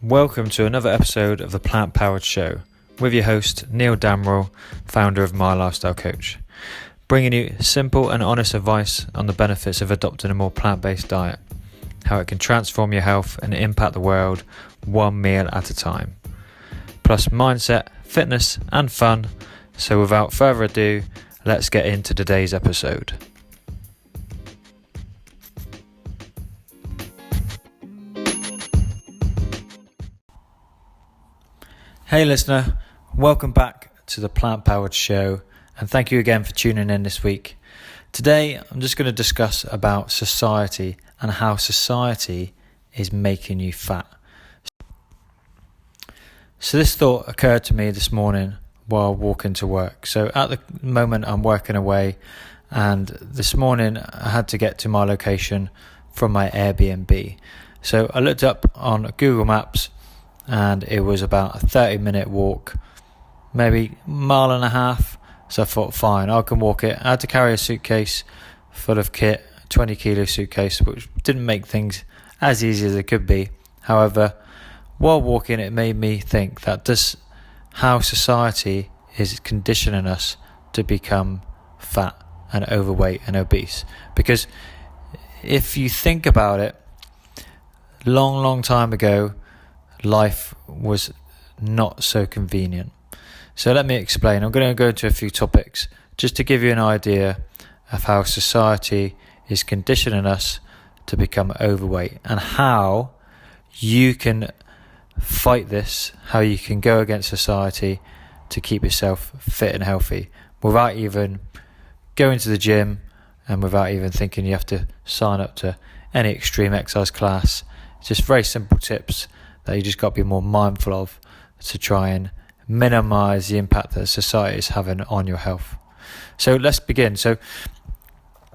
Welcome to another episode of the Plant Powered Show with your host Neil Damerell, founder of My Lifestyle Coach, bringing you simple and honest advice on the benefits of adopting a more plant-based diet, how it can transform your health and impact the world one meal at a time, plus mindset, fitness and fun. So without further ado, let's get into today's episode. Hey listener, welcome back to the Plant Powered Show, and thank you again for tuning in this week. Today I'm just going to discuss about society and how society is making you fat. So this thought occurred to me this morning while walking to work. So at the moment I'm working away, and this morning I had to get to my location from my Airbnb. So I looked up on Google Maps and it was about a 30-minute walk, maybe a mile and a half. So I thought, fine, I can walk it. I had to carry a suitcase full of kit, 20 kilo suitcase, which didn't make things as easy as it could be. However, while walking, it made me think that how society is conditioning us to become fat and overweight and obese. Because if you think about it, long time ago, life was not so convenient. So let me explain. I'm going to go into a few topics just to give you an idea of how society is conditioning us to become overweight and how you can fight this, how you can go against society to keep yourself fit and healthy without even going to the gym and without even thinking you have to sign up to any extreme exercise class. It's just very simple tips that you just got to be more mindful of to try and minimize the impact that society is having on your health. So let's begin. So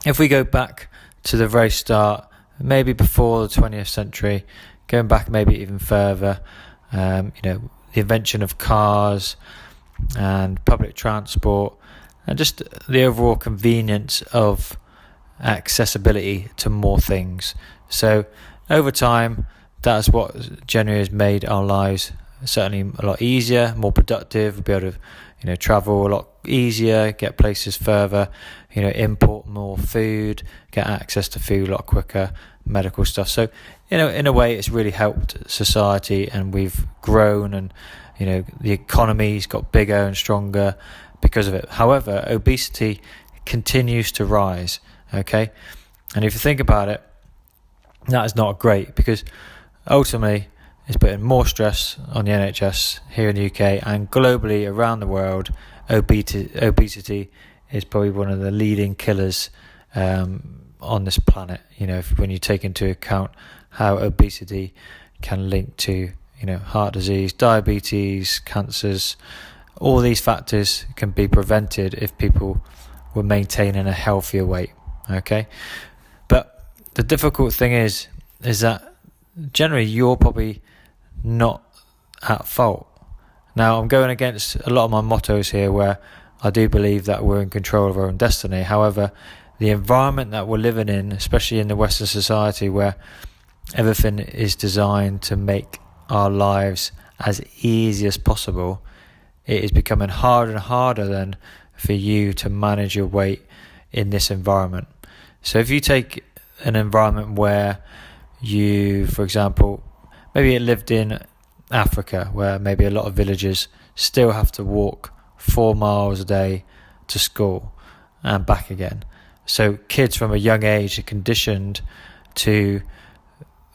if we go back to the very start, maybe before the 20th century, going back maybe even further, the invention of cars and public transport and just the overall convenience of accessibility to more things. So over time, that's what generally has made our lives certainly a lot easier, more productive. We'll be able to, travel a lot easier, get places further, import more food, get access to food a lot quicker, medical stuff. So, in a way, it's really helped society, and we've grown, and the economy's got bigger and stronger because of it. However, obesity continues to rise. Okay, and if you think about it, that is not great, because ultimately, it's putting more stress on the NHS here in the UK and globally around the world. Obesity is probably one of the leading killers on this planet. When you take into account how obesity can link to heart disease, diabetes, cancers, all these factors can be prevented if people were maintaining a healthier weight. Okay, but the difficult thing is that generally you're probably not at fault. Now, I'm going against a lot of my mottos here, where I do believe that we're in control of our own destiny. However, the environment that we're living in, especially in the Western society, where everything is designed to make our lives as easy as possible, it is becoming harder and harder then for you to manage your weight in this environment. So if you take an environment where you, for example, maybe it lived in Africa, where maybe a lot of villagers still have to walk 4 miles a day to school and back again. So kids from a young age are conditioned to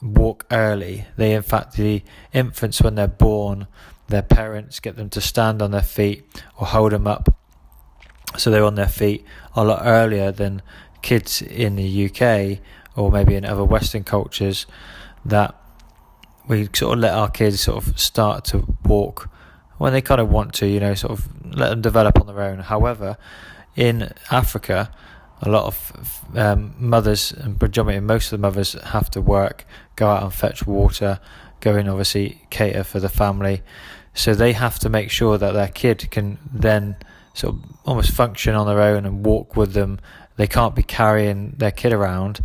walk early. In fact, the infants, when they're born, their parents get them to stand on their feet or hold them up so they're on their feet a lot earlier than kids in the UK or maybe in other Western cultures, that we sort of let our kids sort of start to walk when they kind of want to, sort of let them develop on their own. However, in Africa, a lot of mothers, and predominantly most of the mothers, have to work, go out and fetch water, go in, obviously cater for the family. So they have to make sure that their kid can then sort of almost function on their own and walk with them. They can't be carrying their kid around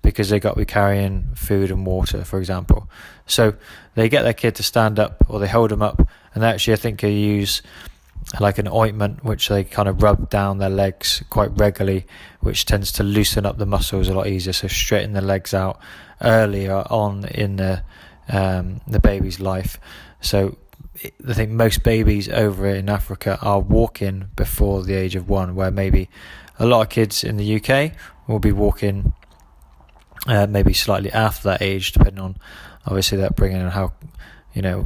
because they got to be carrying food and water, for example. So they get their kid to stand up, or they hold them up, and actually I think they use like an ointment which they kind of rub down their legs quite regularly, which tends to loosen up the muscles a lot easier, so straighten the legs out earlier on in the baby's life. So I think most babies over in Africa are walking before the age of 1, where maybe a lot of kids in the UK will be walking maybe slightly after that age, depending on obviously their upbringing and how,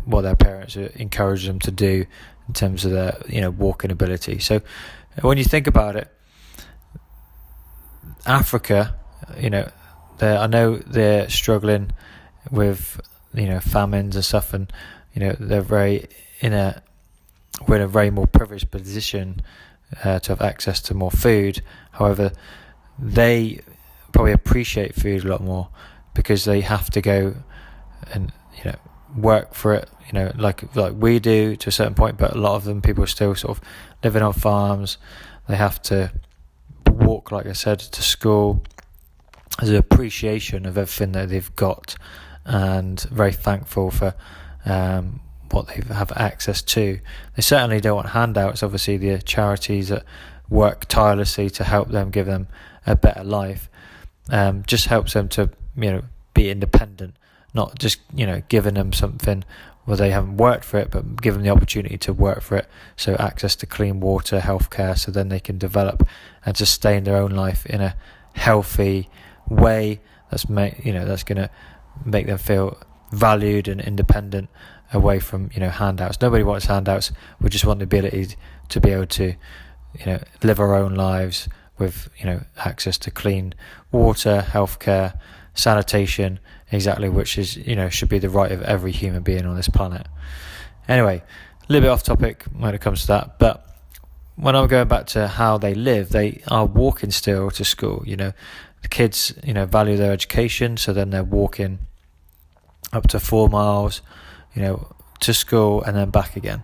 what their parents encourage them to do in terms of their, walking ability. So when you think about it, Africa, I know they're struggling with, famines and stuff, and, we're in a very more privileged position to have access to more food. However, they probably appreciate food a lot more because they have to go and work for it, like we do to a certain point, but a lot of them, people are still sort of living on farms. They have to walk, like I said, to school. There's an appreciation of everything that they've got, and very thankful for what they have access to. They certainly don't want handouts. Obviously, the charities that work tirelessly to help them, give them a better life, just helps them to be independent, not just giving them something where they haven't worked for it, but give them the opportunity to work for it. So access to clean water, healthcare, so then they can develop and sustain their own life in a healthy way. That's going to make them feel valued and independent, away from handouts. Nobody wants handouts. We just want the ability to be able to live our own lives with access to clean water, healthcare, sanitation, exactly, which is should be the right of every human being on this planet. Anyway, a little bit off topic when it comes to that, but when I'm going back to how they live, they are walking still to school. The kids value their education, so then they're walking up to 4 miles to school and then back again.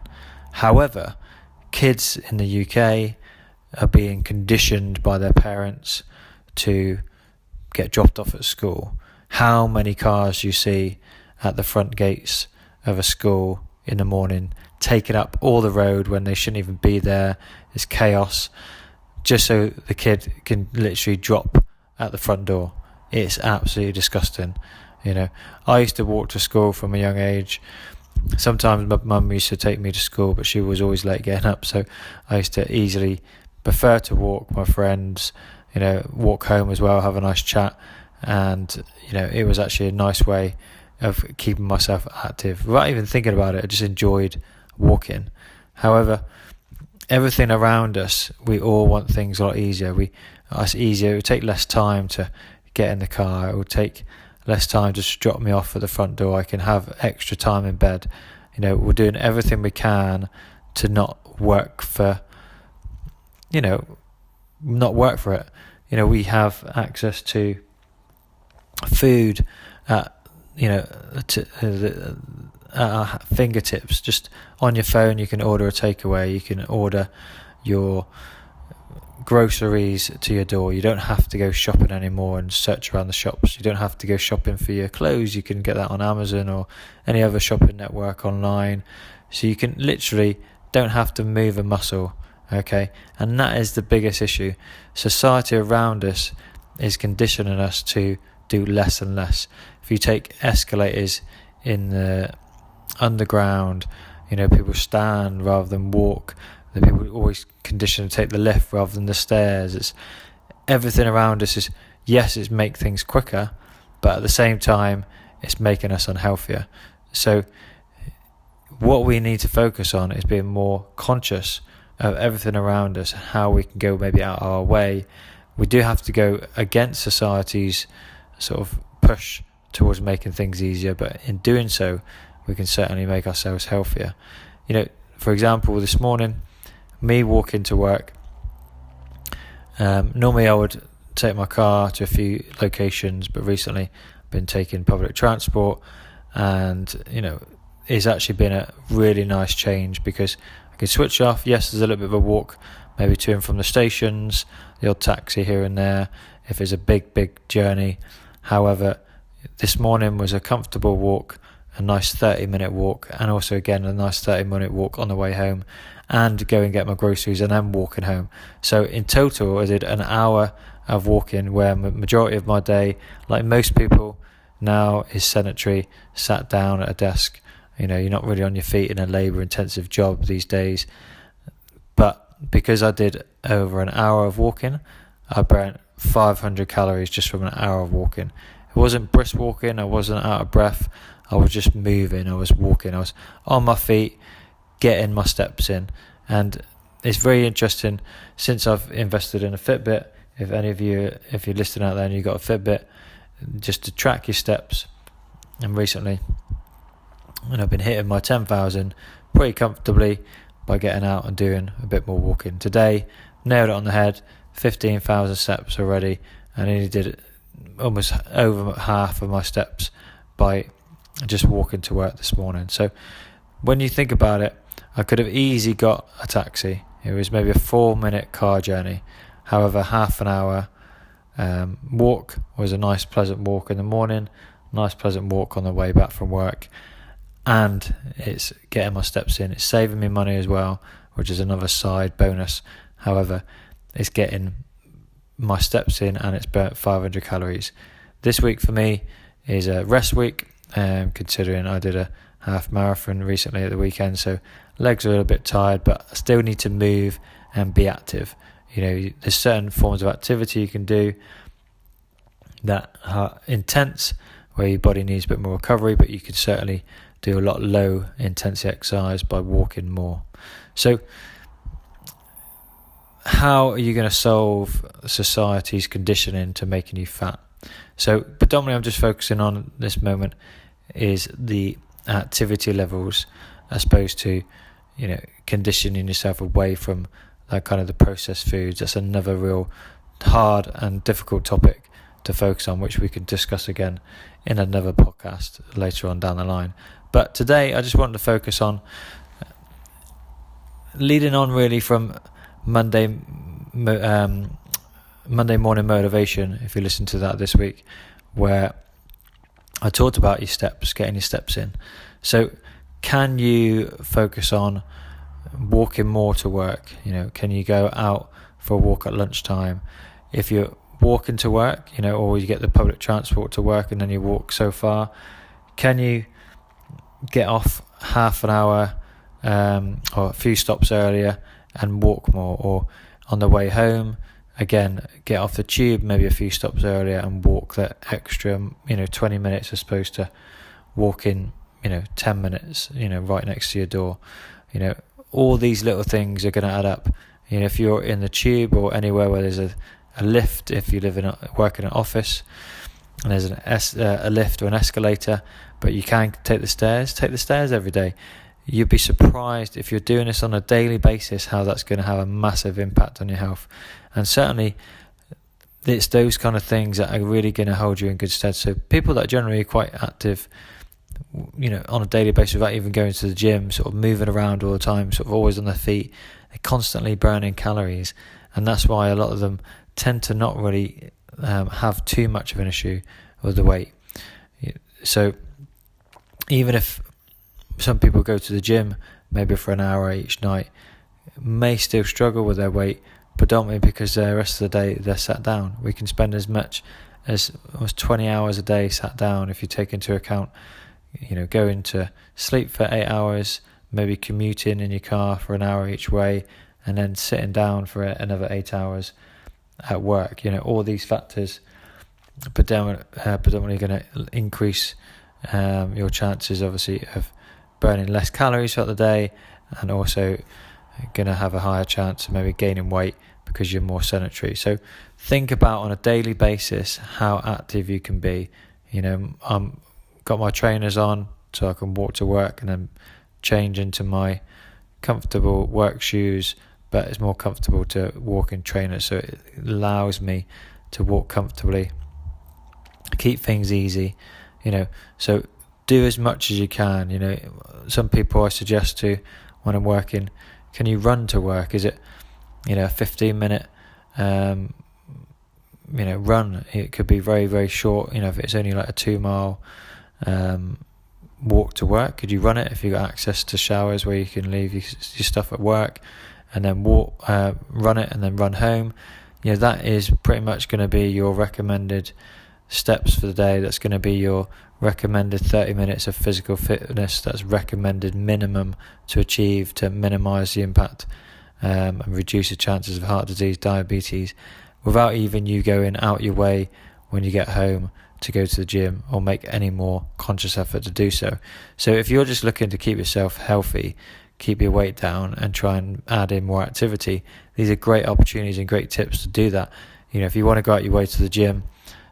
However, kids in the UK are being conditioned by their parents to get dropped off at school. How many cars do you see at the front gates of a school in the morning, taking up all the road when they shouldn't even be there? It's chaos, just so the kid can literally drop at the front door. It's absolutely disgusting. I used to walk to school from a young age. Sometimes my mum used to take me to school, but she was always late getting up, so I used to easily prefer to walk with my friends, walk home as well, have a nice chat, and it was actually a nice way of keeping myself active without even thinking about it. I just enjoyed walking. However, everything around us, we all want things a lot easier. It's easier. It would take less time to get in the car. It would take less time to just drop me off at the front door. I can have extra time in bed. We're doing everything we can to not work for it. We have access to food at our fingertips. Just on your phone, you can order a takeaway. You can order your groceries to your door. You don't have to go shopping anymore and search around the shops. You don't have to go shopping for your clothes. You can get that on Amazon or any other shopping network online. So you can literally don't have to move a muscle. Okay, and that is the biggest issue. Society around us is conditioning us to do less and less. If you take escalators in the underground, people stand rather than walk. The people are always conditioned to take the lift rather than the stairs. It's everything around us is, yes, it's make things quicker, but at the same time, it's making us unhealthier. So what we need to focus on is being more conscious of everything around us, how we can go maybe out of our way. We do have to go against society's sort of push towards making things easier, but in doing so, we can certainly make ourselves healthier. For example, this morning, me walking to work, normally I would take my car to a few locations, but recently I've been taking public transport, and it's actually been a really nice change because I can switch off. Yes, there's a little bit of a walk, maybe to and from the stations, the odd taxi here and there if it's a big journey. However, this morning was a comfortable walk, a nice 30-minute walk, and also again a nice 30-minute walk on the way home, and go and get my groceries and then walking home. So in total I did an hour of walking, where majority of my day, like most people now, is sedentary, sat down at a desk. You're not really on your feet in a labour intensive job these days. But because I did over an hour of walking, I burnt 500 calories just from an hour of walking. It wasn't brisk walking, I wasn't out of breath, I was just moving, I was walking, I was on my feet, getting my steps in. And it's very interesting, since I've invested in a Fitbit, if you're listening out there and you've got a Fitbit, just to track your steps. And recently, I've been hitting my 10,000 pretty comfortably by getting out and doing a bit more walking. Today, nailed it on the head, 15,000 steps already, and I only did almost over half of my steps by just walking to work this morning. So when you think about it, I could have easily got a taxi. It was maybe a 4-minute car journey. However, half an hour walk was a nice pleasant walk in the morning, nice pleasant walk on the way back from work, and it's getting my steps in. It's saving me money as well, which is another side bonus. However, it's getting my steps in, and it's burnt 500 calories. This week for me is a rest week, considering I did a half marathon recently at the weekend, so legs are a little bit tired, but I still need to move and be active. There's certain forms of activity you can do that are intense, where your body needs a bit more recovery, but you could certainly do a lot low intensity exercise by walking more. So how are you going to solve society's conditioning to making you fat? So predominantly I'm just focusing on this moment is the activity levels, as opposed to conditioning yourself away from that kind of the processed foods. That's another real hard and difficult topic to focus on, which we can discuss again in another podcast later on down the line. But today I just wanted to focus on leading on really from Monday morning motivation, if you listen to that this week, where I talked about your steps, getting your steps in. So can you focus on walking more to work? Can you go out for a walk at lunchtime? If you're walking to work, or you get the public transport to work and then you walk so far, can you get off half an hour or a few stops earlier and walk more? Or on the way home, again, get off the tube maybe a few stops earlier and walk that extra 20 minutes as opposed to walking 10 minutes right next to your door. All these little things are going to add up. If you're in the tube or anywhere where there's a lift, if you work in an office and there's a lift or an escalator, but you can take the stairs every day. You'd be surprised if you're doing this on a daily basis how that's going to have a massive impact on your health. And certainly it's those kind of things that are really going to hold you in good stead. So people that are generally quite active on a daily basis without even going to the gym, sort of moving around all the time, sort of always on their feet, they're constantly burning calories. And that's why a lot of them tend to not really have too much of an issue with the weight. So even if some people go to the gym maybe for an hour each night, may still struggle with their weight, predominantly because the rest of the day they're sat down. We can spend as much as almost 20 hours a day sat down if you take into account going to sleep for 8 hours, maybe commuting in your car for an hour each way, and then sitting down for another 8 hours at work. All these factors predominantly going to increase your chances, obviously, of burning less calories throughout the day, and also going to have a higher chance of maybe gaining weight because you're more sedentary. So think about on a daily basis how active you can be. I'm got my trainers on so I can walk to work and then change into my comfortable work shoes, but it's more comfortable to walk in trainers, so it allows me to walk comfortably, keep things easy. So do as much as you can. Some people I suggest to, when I'm working, can you run to work? Is it a 15-minute run. It could be very, very short. If it's only like a 2-mile walk to work, could you run it if you've got access to showers where you can leave your stuff at work and then run it and then run home? That is pretty much going to be your recommended steps for the day. That's going to be your recommended 30 minutes of physical fitness. That's recommended minimum to achieve to minimize the impact and reduce the chances of heart disease, diabetes, without even you going out your way when you get home to go to the gym or make any more conscious effort to do so. So if you're just looking to keep yourself healthy, keep your weight down and try and add in more activity, these are great opportunities and great tips to do that. If you want to go out your way to the gym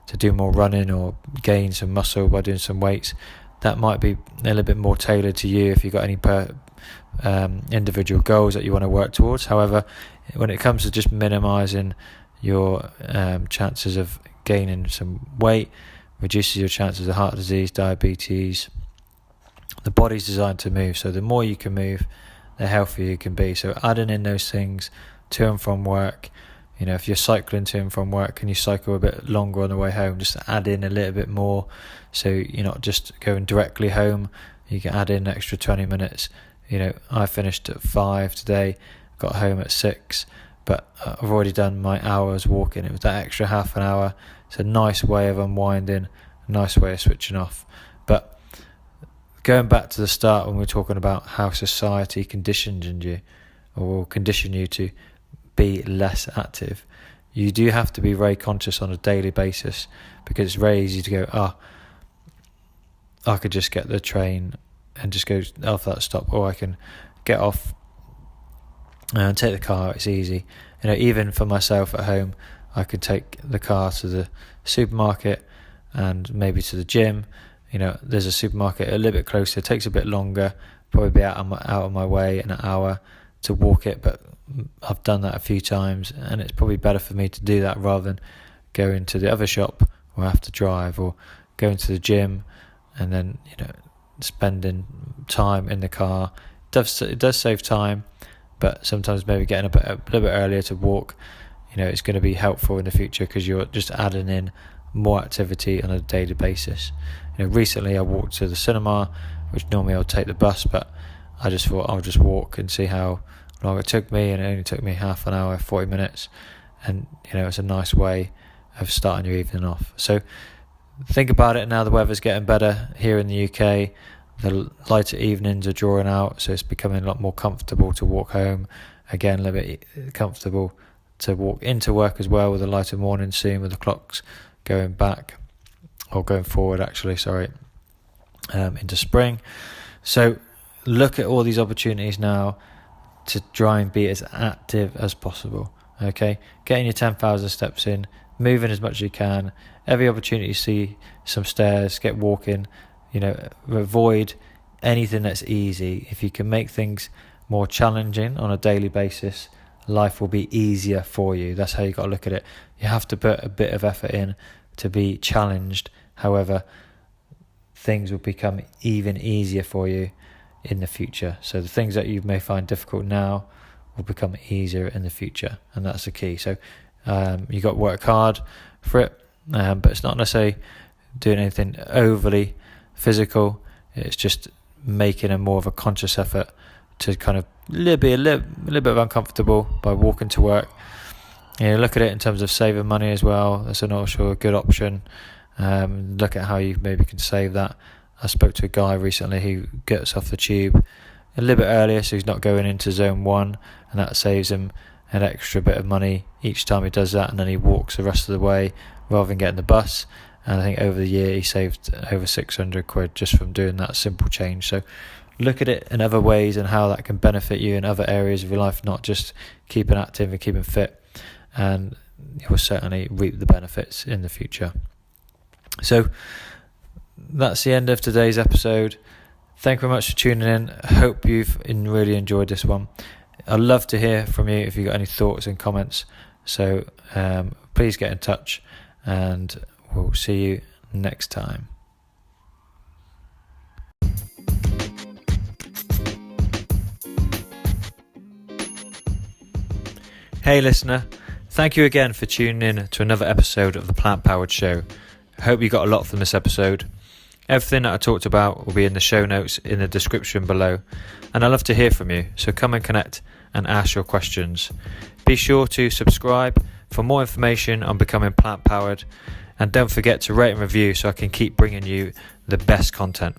to do more running or gain some muscle by doing some weights, that might be a little bit more tailored to you if you've got any individual goals that you want to work towards. However, when it comes to just minimizing your chances of gaining some weight, reduces your chances of heart disease, diabetes. The body's designed to move, so the more you can move, the healthier you can be. So adding in those things to and from work, if you're cycling to and from work, can you cycle a bit longer on the way home? Just add in a little bit more, so you're not just going directly home. You can add in an extra 20 minutes. I finished at 5 today, got home at 6, but I've already done my hours walking. It was that extra half an hour. It's a nice way of unwinding, a nice way of switching off. But going back to the start when we were talking about how society conditioned you or will condition you to be less active, you do have to be very conscious on a daily basis, because it's very easy to go, I could just get the train and just go off that stop, or I can get off and take the car. It's easy. Even for myself at home, I could take the car to the supermarket and maybe to the gym. There's a supermarket a little bit closer. It takes a bit longer, probably be out of my way in an hour to walk it, but I've done that a few times, and it's probably better for me to do that rather than going to the other shop or have to drive, or going to the gym and then spending time in the car. It does save time, but sometimes maybe getting up a little bit earlier to walk, it's going to be helpful in the future, because you're just adding in more activity on a daily basis. Recently I walked to the cinema, which normally I'll take the bus, but I just thought I'll just walk and see how long it took me, and it only took me half an hour, 40 minutes, and it's a nice way of starting your evening off. So think about it now. The weather's getting better here in the UK. The lighter evenings are drawing out, so it's becoming a lot more comfortable to walk home. Again, a little bit comfortable to walk into work as well, with a lighter morning soon, with the clocks going back, or going forward actually, into spring. So look at all these opportunities now to try and be as active as possible. Okay, getting your 10,000 steps in, moving as much as you can. Every opportunity you see some stairs, get walking. Avoid anything that's easy. If you can make things more challenging on a daily basis, life will be easier for you. That's how you got to look at it. You have to put a bit of effort in to be challenged. However, things will become even easier for you in the future. So the things that you may find difficult now will become easier in the future, and that's the key. So you got to work hard for it, but it's not necessarily doing anything overly physical. It's just making a more of a conscious effort to kind of be a little bit uncomfortable by walking to work. Look at it in terms of saving money as well. That's also a good option. Look at how you maybe can save that. I spoke to a guy recently who gets off the tube a little bit earlier, so he's not going into zone 1, and that saves him an extra bit of money each time he does that, and then he walks the rest of the way rather than getting the bus. And I think over the year he saved over 600 quid just from doing that simple change. So look at it in other ways and how that can benefit you in other areas of your life, not just keeping active and keeping fit, and you will certainly reap the benefits in the future. So that's the end of today's episode. Thank you very much for tuning in. I hope you've really enjoyed this one. I'd love to hear from you if you've got any thoughts and comments. So please get in touch, and we'll see you next time. Hey listener, Thank you again for tuning in to another episode of the Plant Powered Show. I hope you got a lot from this episode. Everything that I talked about will be in the show notes in the description below, and I love to hear from you, so come and connect and ask your questions. Be sure to subscribe for more information on becoming plant powered, and don't forget to rate and review so I can keep bringing you the best content.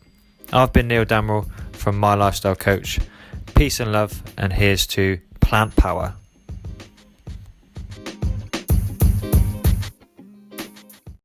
I've been Neil Damerell from My Lifestyle Coach. Peace and love, and here's to plant power.